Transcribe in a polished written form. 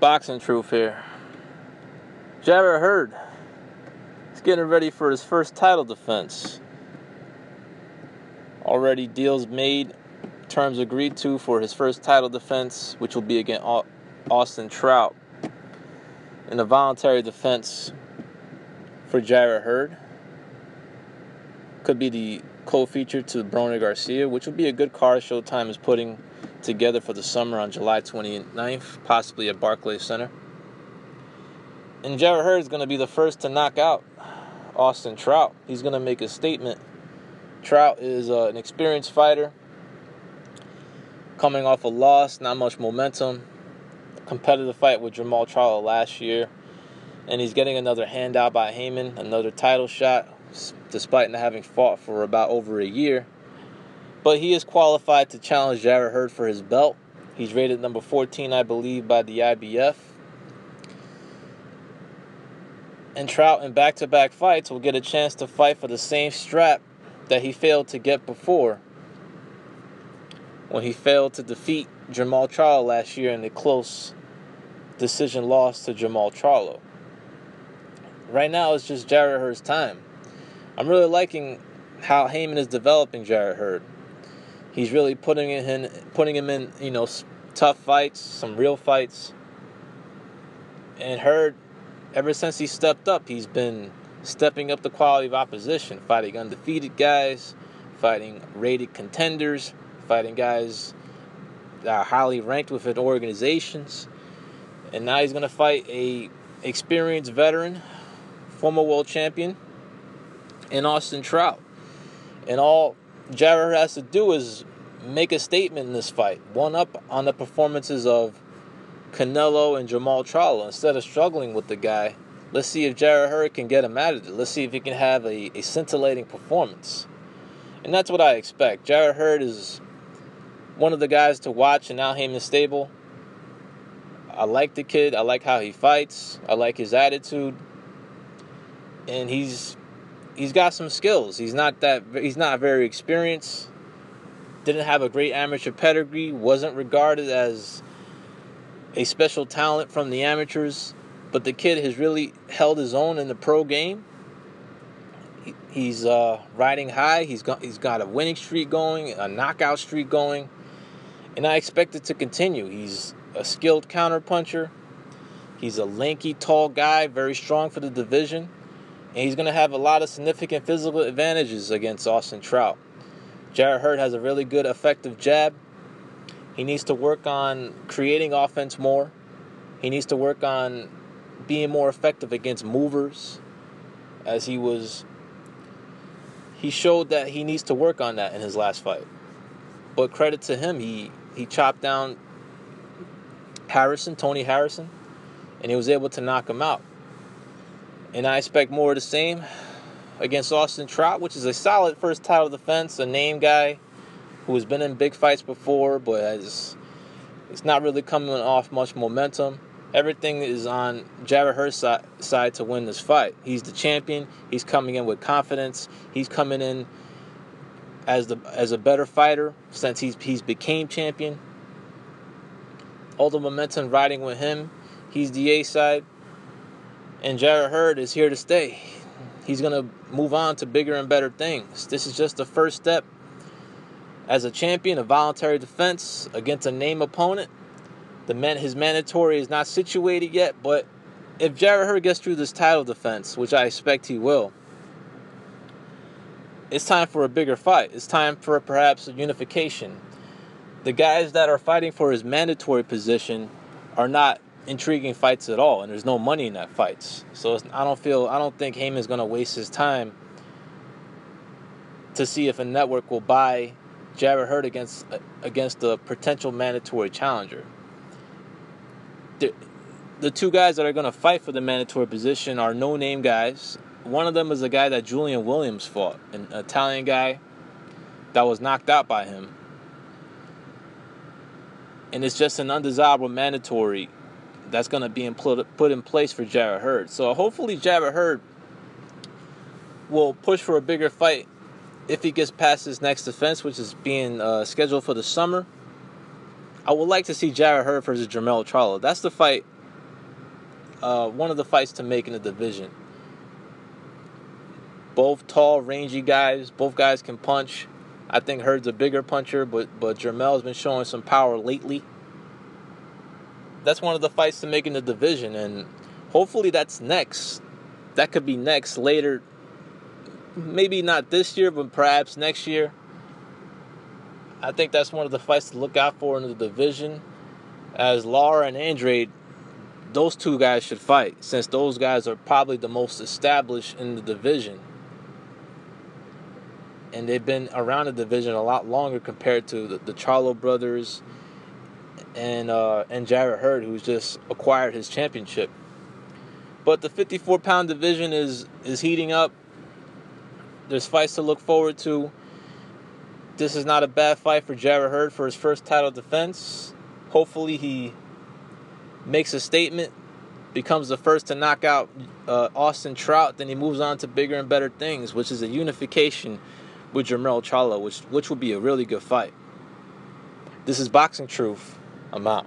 Boxing truth here. Jarret Hurd is getting ready for his first title defense. Already deals made, terms agreed to for his first title defense, which will be against Austin Trout. In a voluntary defense for Jarret Hurd. Could be the co-feature to Broner Garcia, which will be a good card Showtime is putting together for the summer on July 29th, possibly at Barclays Center. And Jarret Hurd is going to be the first to knock out Austin Trout. He's going to make a statement. Trout is an experienced fighter, coming off a loss, not much momentum. Competitive fight with Jermall Charlo last year, and he's getting another handout by Haymon, another title shot, despite not having fought for about over a year. But he is qualified to challenge Jarret Hurd for his belt. He's rated number 14, I believe, by the IBF. And Trout, in back-to-back fights, will get a chance to fight for the same strap that he failed to get before, when he failed to defeat Jermall Charlo last year in a close decision loss to Jermall Charlo. Right now, it's just Jarret Hurd's time. I'm really liking how Haymon is developing Jarret Hurd. He's really putting him in, tough fights, some real fights. And Hurd, ever since he stepped up, he's been stepping up the quality of opposition, fighting undefeated guys, fighting rated contenders, fighting guys that are highly ranked within organizations. And now he's going to fight a experienced veteran, former world champion, in Austin Trout. And all Jarret Hurd has to do is make a statement in this fight, one up on the performances of Canelo and Jermall Charlo. Instead of struggling with the guy, let's see if Jarret Hurd can get him out of it. Let's see if he can have a scintillating performance. And that's what I expect. Jarret Hurd is one of the guys to watch in Al Haymon's stable. I like the kid. I like how he fights. I like his attitude. And he's got some skills. He's not very experienced. Didn't have a great amateur pedigree. Wasn't regarded as a special talent from the amateurs. But the kid has really held his own in the pro game. He's riding high. He's got a winning streak going, a knockout streak going. And I expect it to continue. He's a skilled counterpuncher. He's a lanky, tall guy, very strong for the division. And he's going to have a lot of significant physical advantages against Austin Trout. Jarret Hurd has a really good, effective jab. He needs to work on creating offense more. He needs to work on being more effective against movers, as he showed that he needs to work on that in his last fight. But credit to him, he chopped down Tony Harrison, and he was able to knock him out. And I expect more of the same against Austin Trout, which is a solid first title defense, a name guy who has been in big fights before, but it's not really coming off much momentum. Everything is on Jarret Hurd's side to win this fight. He's the champion. He's coming in with confidence. He's coming in as a better fighter since he's became champion. All the momentum riding with him. He's the A side. And Jarret Hurd is here to stay. He's going to move on to bigger and better things. This is just the first step as a champion, a voluntary defense against a name opponent. His mandatory is not situated yet, but if Jarret Hurd gets through this title defense, which I expect he will, it's time for a bigger fight. It's time for perhaps a unification. The guys that are fighting for his mandatory position are not intriguing fights at all, and there's no money in that fights. So I don't think Haymon's going to waste his time to see if a network will buy Jarret Hurd against the potential mandatory challenger. The two guys that are going to fight for the mandatory position are no-name guys. One of them is a guy that Julian Williams fought, an Italian guy that was knocked out by him. And it's just an undesirable mandatory that's going to be put in place for Jarret Hurd. So hopefully Jarret Hurd will push for a bigger fight if he gets past his next defense, which is being scheduled for the summer. I would like to see Jarret Hurd versus Jermall Charlo. That's the fight one of the fights to make in the division. Both tall, rangy guys. Both guys can punch. I think Hurd's a bigger puncher, but Jermel's been showing some power lately. That's one of the fights to make in the division, and hopefully that's next. That could be next, later. Maybe not this year, but perhaps next year. I think that's one of the fights to look out for in the division. As Lara and Andrade, those two guys should fight, since those guys are probably the most established in the division. And they've been around the division a lot longer compared to the Charlo brothers and Jarret Hurd, who's just acquired his championship. But the 54-pound division is heating up. There's fights to look forward to. This is not a bad fight for Jarret Hurd for his first title defense. Hopefully he makes a statement, becomes the first to knock out Austin Trout, then he moves on to bigger and better things, which is a unification with Jermell Charlo, which would be a really good fight. This is Boxing Truth. I'm out.